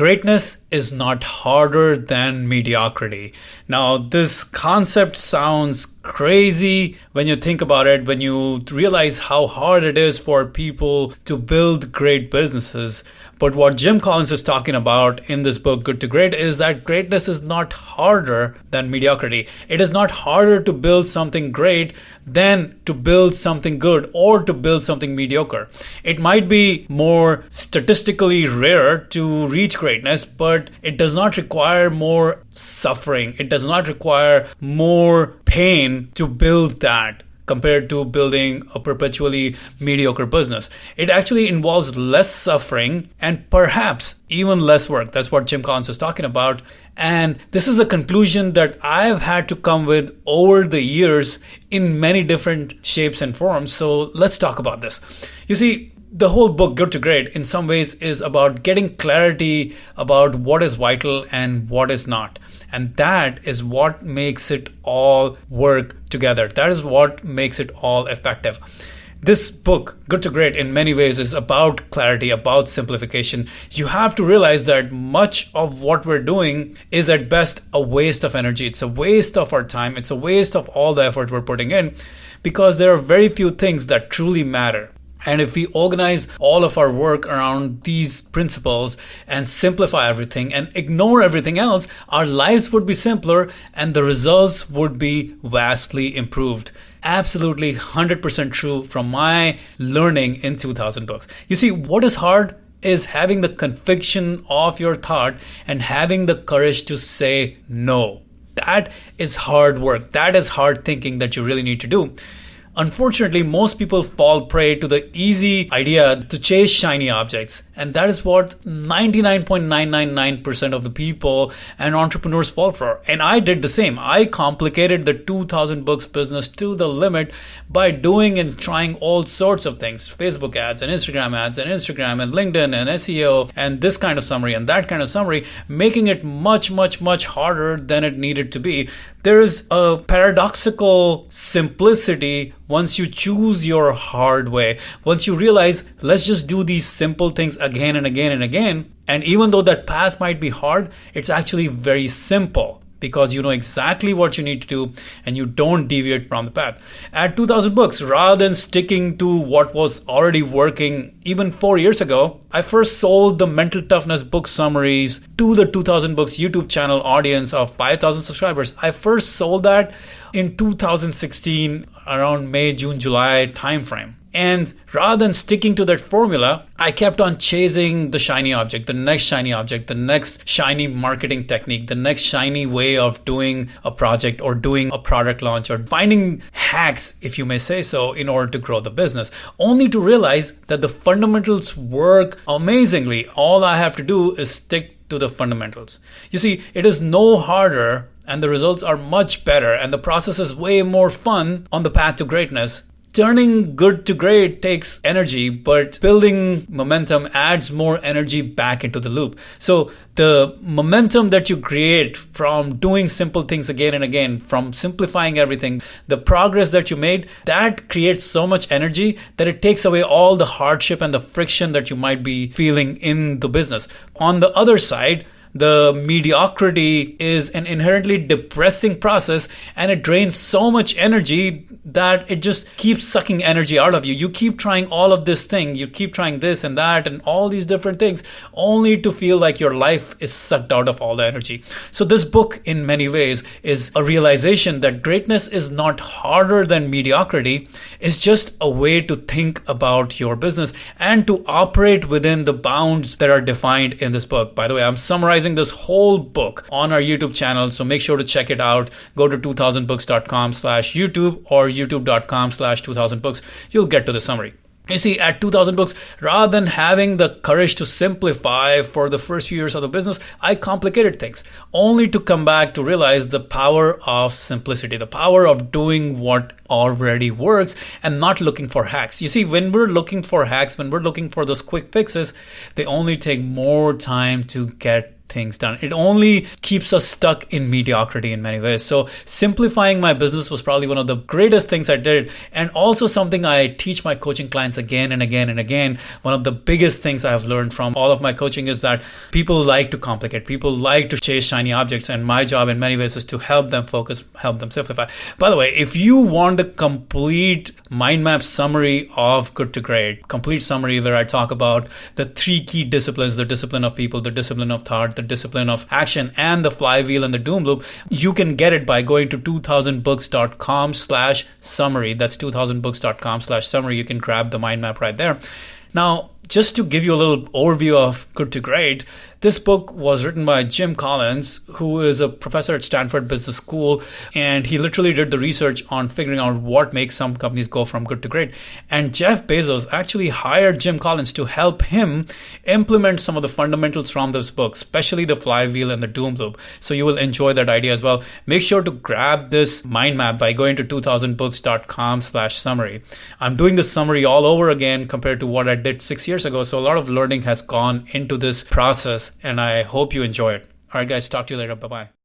Greatness is not harder than mediocrity. Now, this concept sounds crazy when you think about it, when you realize how hard it is for people to build great businesses. But what Jim Collins is talking about in this book, Good to Great, is that greatness is not harder than mediocrity. It is not harder to build something great than to build something good or to build something mediocre. It might be more statistically rare to reach greatness, but it does not require more suffering. It does not require more pain to build that, compared to building a perpetually mediocre business. It actually involves less suffering and perhaps even less work. That's what Jim Collins is talking about. And this is a conclusion that I've had to come with over the years in many different shapes and forms. So let's talk about this. You see, the whole book, Good to Great, in some ways is about getting clarity about what is vital and what is not. And that is what makes it all work together. That is what makes it all effective. This book, Good to Great, in many ways is about clarity, about simplification. You have to realize that much of what we're doing is at best a waste of energy. It's a waste of our time. It's a waste of all the effort we're putting in, because there are very few things that truly matter. And if we organize all of our work around these principles and simplify everything and ignore everything else, our lives would be simpler and the results would be vastly improved. Absolutely 100% true from my learning in 2000 books. You see, what is hard is having the conviction of your thought and having the courage to say no. That is hard work. That is hard thinking that you really need to do. Unfortunately, most people fall prey to the easy idea to chase shiny objects. And that is what 99.999% of the people and entrepreneurs fall for. And I did the same. I complicated the 2000 books business to the limit by doing and trying all sorts of things. Facebook ads and Instagram and LinkedIn and SEO and this kind of summary and that kind of summary, making it much, much, much harder than it needed to be. There is a paradoxical simplicity once you choose your hard way. Once you realize, let's just do these simple things again and again and again. And even though that path might be hard, it's actually very simple because you know exactly what you need to do and you don't deviate from the path. At 2000 books, rather than sticking to what was already working even 4 years ago, I first sold the mental toughness book summaries to the 2000 books YouTube channel audience of 5,000 subscribers. I first sold that in 2016 around May, June, July timeframe. And rather than sticking to that formula, I kept on chasing the shiny object, the next shiny object, the next shiny marketing technique, the next shiny way of doing a project or doing a product launch or finding hacks, if you may say so, in order to grow the business, only to realize that the fundamentals work amazingly. All I have to do is stick to the fundamentals. You see, it is no harder and the results are much better and the process is way more fun on the path to greatness. Turning good to great takes energy, but building momentum adds more energy back into the loop. So the momentum that you create from doing simple things again and again, from simplifying everything, the progress that you made, that creates so much energy that it takes away all the hardship and the friction that you might be feeling in the business. On the other side, the mediocrity is an inherently depressing process and it drains so much energy that it just keeps sucking energy out of you. You keep trying all of this thing, you keep trying this and that and all these different things only to feel like your life is sucked out of all the energy. So this book in many ways is a realization that greatness is not harder than mediocrity. It's just a way to think about your business and to operate within the bounds that are defined in this book. By the way, I'm summarizing this whole book on our YouTube channel, so make sure to check it out. Go to 2000books.com/YouTube or youtube.com/2000books. You'll get to the summary. You see, at 2000 books, rather than having the courage to simplify for the first few years of the business, I complicated things, only to come back to realize the power of simplicity, the power of doing what already works and not looking for hacks. You see, when we're looking for hacks, when we're looking for those quick fixes, they only take more time to get things done. It only keeps us stuck in mediocrity in many ways. So simplifying my business was probably one of the greatest things I did, and also something I teach my coaching clients again and again and again. One of the biggest things I have learned from all of my coaching is that people like to complicate. People like to chase shiny objects, and my job in many ways is to help them focus, help them simplify. By the way, if you want the complete mind map summary of Good to Great, complete summary where I talk about the 3 key disciplines, the discipline of people, the discipline of thought, the discipline of action, and the flywheel and the doom loop, you can get it by going to 2000books.com/summary. That's 2000books.com/summary. You can grab the mind map right there. Now, just to give you a little overview of Good to Great, this book was written by Jim Collins, who is a professor at Stanford Business School, and he literally did the research on figuring out what makes some companies go from good to great. And Jeff Bezos actually hired Jim Collins to help him implement some of the fundamentals from this book, especially the flywheel and the doom loop. So you will enjoy that idea as well. Make sure to grab this mind map by going to 2000books.com/summary. I'm doing this summary all over again compared to what I did 6 years ago. So a lot of learning has gone into this process, and I hope you enjoy it. All right, guys, talk to you later. Bye-bye.